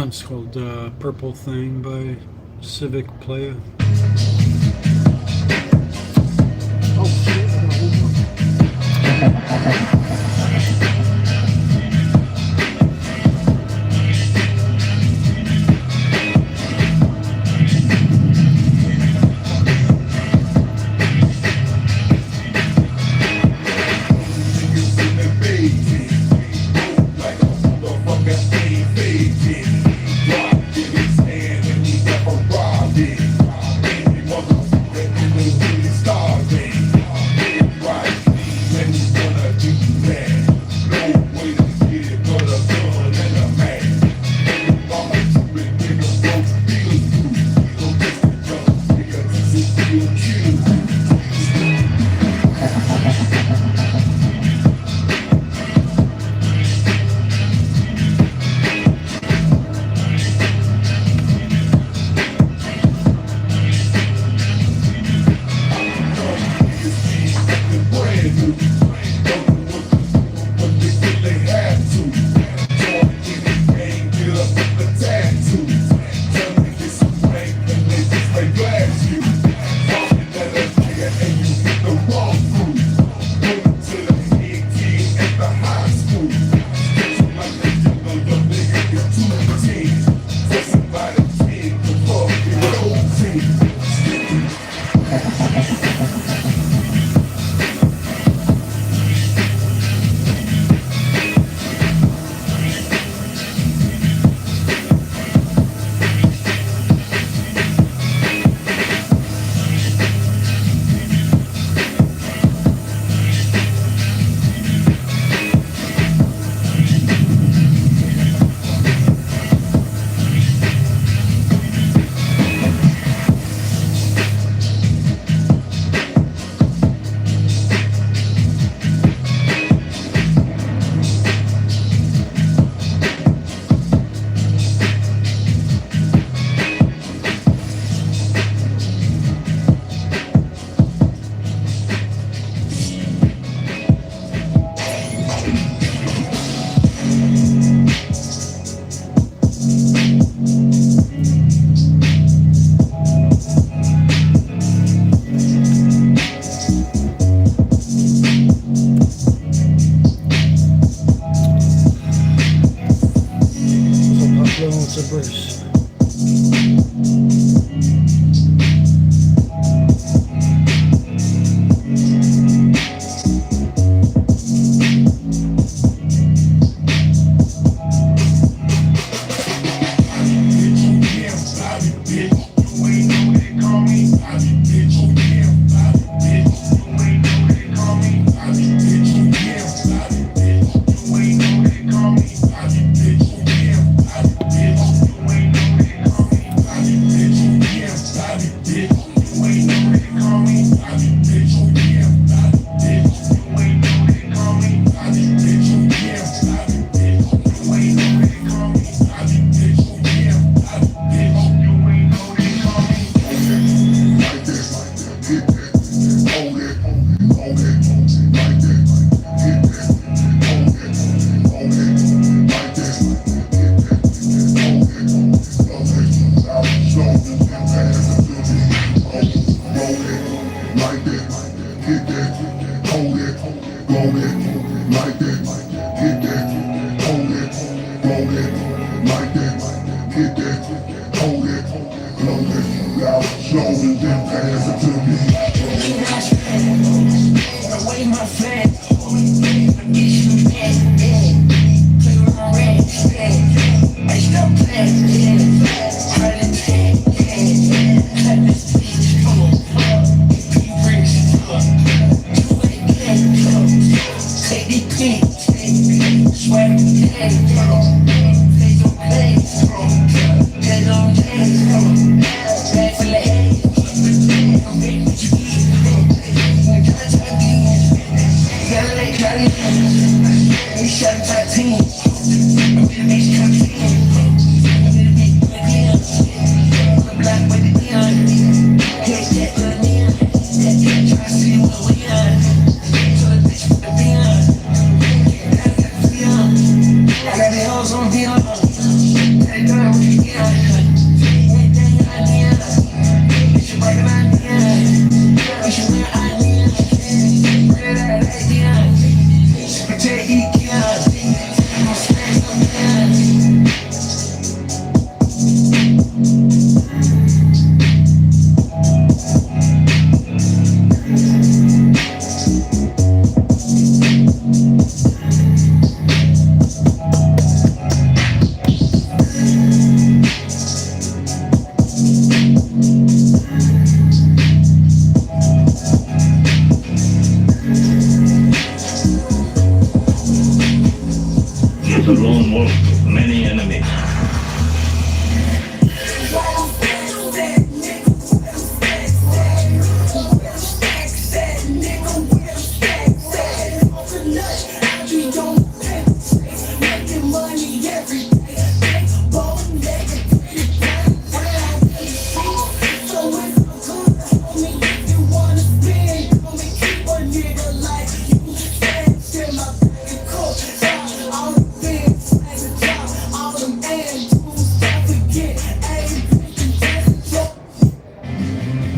It's called Purple Thing by Civic Playa. Bruce.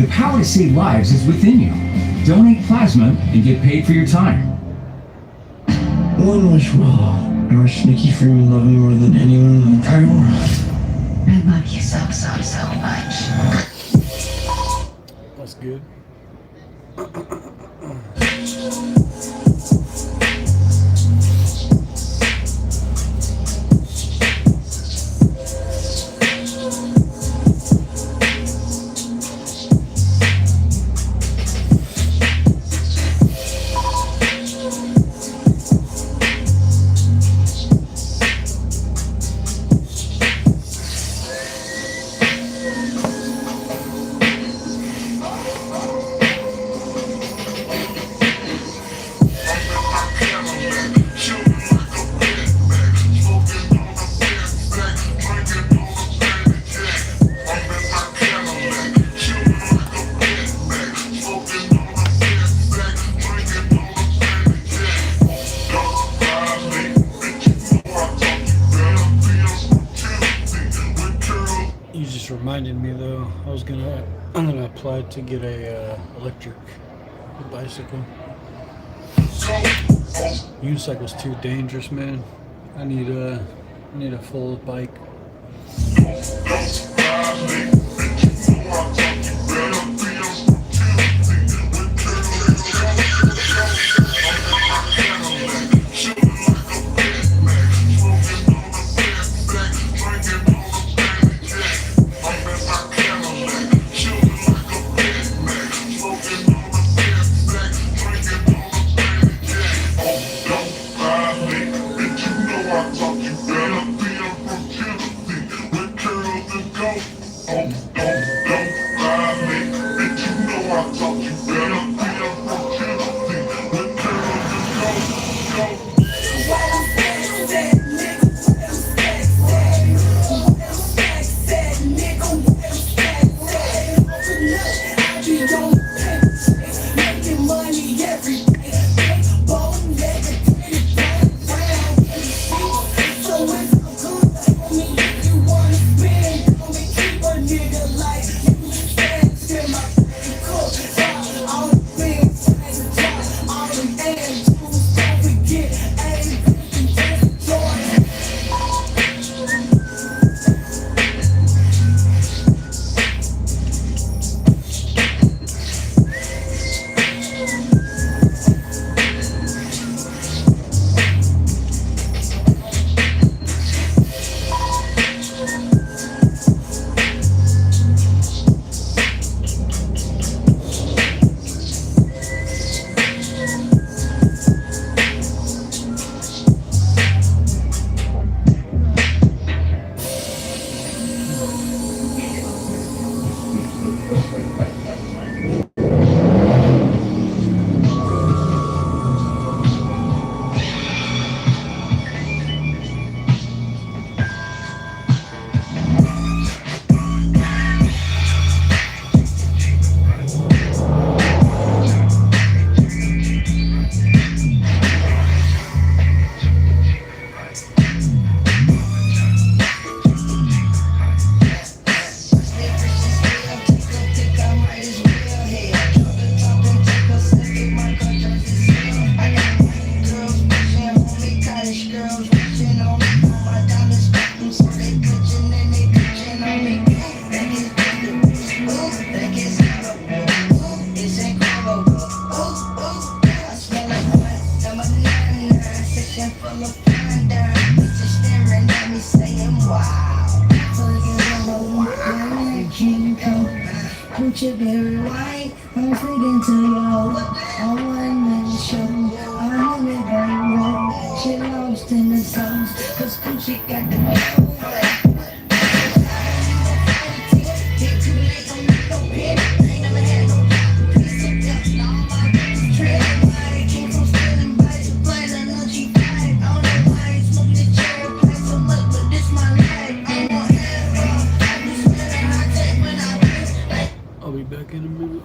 The power to save lives is within you. Donate plasma and get paid for your time. One wish will. I wish Nikki Freeman loved me more than anyone in the entire world. I love you so much. That's good. You just reminded me though. I'm gonna apply to get a electric bicycle. Unicycle's too dangerous, man. I need a full bike. Coochie very white, I'm freaking to yo. On one man show, I'm in it very well. She lost in the songs, cause Coochie got the dough. I'll be back in a minute.